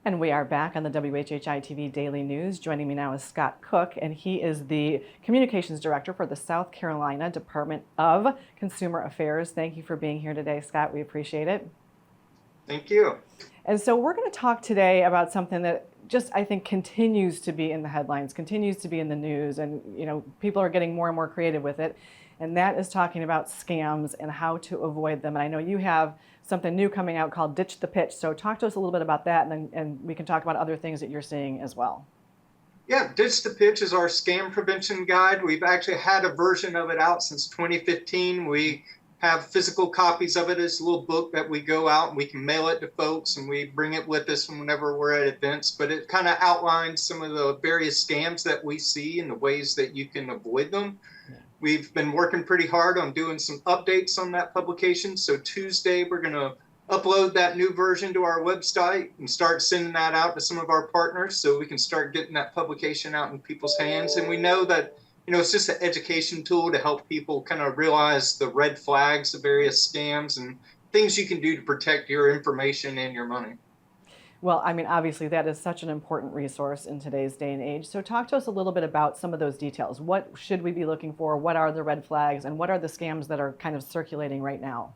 And we are back on the WHHI-TV Daily News. Joining me now is Scott Cooke, and he is the Communications Director for the South Carolina Department of Consumer Affairs. Thank you for being here today, Scott. We appreciate it. Thank you. And so we're going to talk today about something that just, I think, continues to be in the headlines, continues to be in the news, and people are getting more and more creative with it. And that is talking about scams and how to avoid them. And I know you have something new coming out called Ditch the Pitch. So talk to us a little bit about that, and we can talk about other things that you're seeing as well. Yeah, Ditch the Pitch is our scam prevention guide. We've actually had a version of it out since 2015. We have physical copies of it. It's a little book that we go out and we can mail it to folks, and we bring it with us whenever we're at events. But it kind of outlines some of the various scams that we see and the ways that you can avoid them. We've been working pretty hard on doing some updates on that publication. So Tuesday, we're going to upload that new version to our website and start sending that out to some of our partners so we can start getting that publication out in people's hands. And we know that, it's just an education tool to help people kind of realize the red flags of various scams and things you can do to protect your information and your money. Well, I mean, obviously that is such an important resource in today's day and age. So talk to us a little bit about some of those details. What should we be looking for? What are the red flags? And what are the scams that are kind of circulating right now?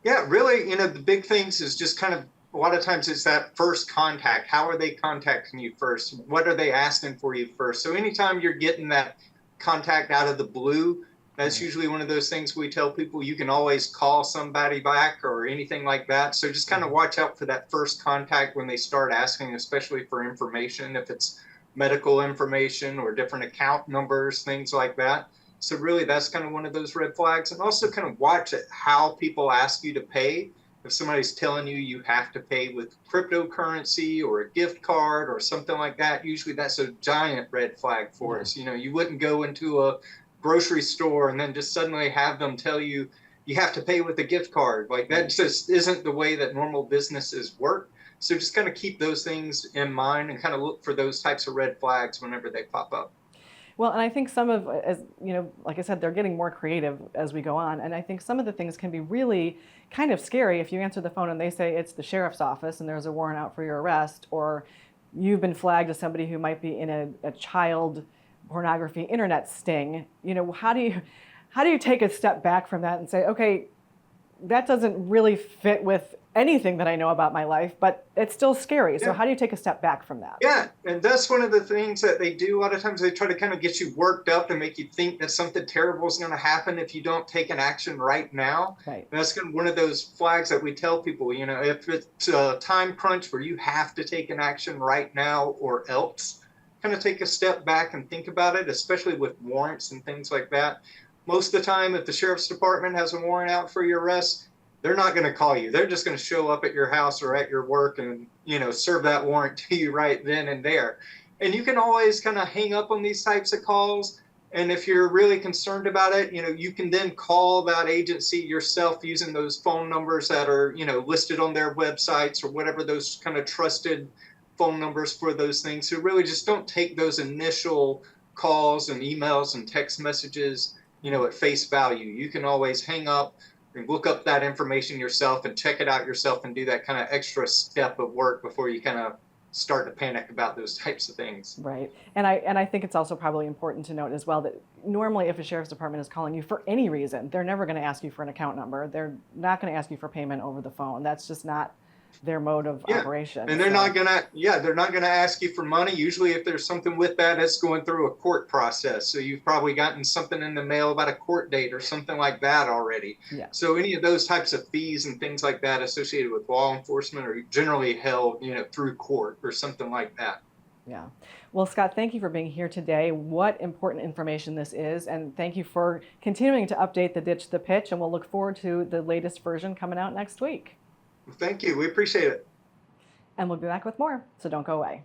Yeah, really, the big things is just kind of, a lot of times it's that first contact. How are they contacting you first? What are they asking for you first? So anytime you're getting that contact out of the blue, that's usually one of those things we tell people you can always call somebody back or anything like that. So just kind of watch out for that first contact when they start asking, especially for information, if it's medical information or different account numbers, things like that. So really, that's kind of one of those red flags. And also kind of watch it, how people ask you to pay. If somebody's telling you you have to pay with cryptocurrency or a gift card or something like that, usually that's a giant red flag for us. You wouldn't go into a grocery store and then just suddenly have them tell you you have to pay with a gift card. Like, that just isn't the way that normal businesses work. So just kind of keep those things in mind and kind of look for those types of red flags whenever they pop up. Well, and I think some of, like I said, they're getting more creative as we go on. And I think some of the things can be really kind of scary if you answer the phone and they say it's the sheriff's office and there's a warrant out for your arrest, or you've been flagged as somebody who might be in a child pornography internet sting. How do you take a step back from that and say, okay, that doesn't really fit with anything that I know about my life, but it's still scary. So how do you take a step back from that? Yeah, and that's one of the things that they do. A lot of times they try to kind of get you worked up and make you think that something terrible is going to happen if you don't take an action right now. Right. And that's kind of one of those flags that we tell people, if it's a time crunch where you have to take an action right now or else, kind of take a step back and think about it, especially with warrants and things like that. Most of the time, if the sheriff's department has a warrant out for your arrest, they're not going to call you. They're just going to show up at your house or at your work and, serve that warrant to you right then and there. And you can always kind of hang up on these types of calls. And if you're really concerned about it, you can then call that agency yourself using those phone numbers that are, listed on their websites or whatever, those kind of trusted phone numbers for those things. So really just don't take those initial calls and emails and text messages, at face value. You can always hang up and look up that information yourself and check it out yourself and do that kind of extra step of work before you kind of start to panic about those types of things. Right. And I think it's also probably important to note as well that normally if a sheriff's department is calling you for any reason, they're never going to ask you for an account number. They're not going to ask you for payment over the phone. That's just not their mode of operation. And they're not gonna ask you for money. Usually if there's something with that, it's going through a court process. So you've probably gotten something in the mail about a court date or something like that already. Yeah. So any of those types of fees and things like that associated with law enforcement are generally held, through court or something like that. Yeah. Well, Scott, thank you for being here today. What important information this is. And thank you for continuing to update the Ditch the Pitch. And we'll look forward to the latest version coming out next week. Thank you. We appreciate it. And we'll be back with more, so don't go away.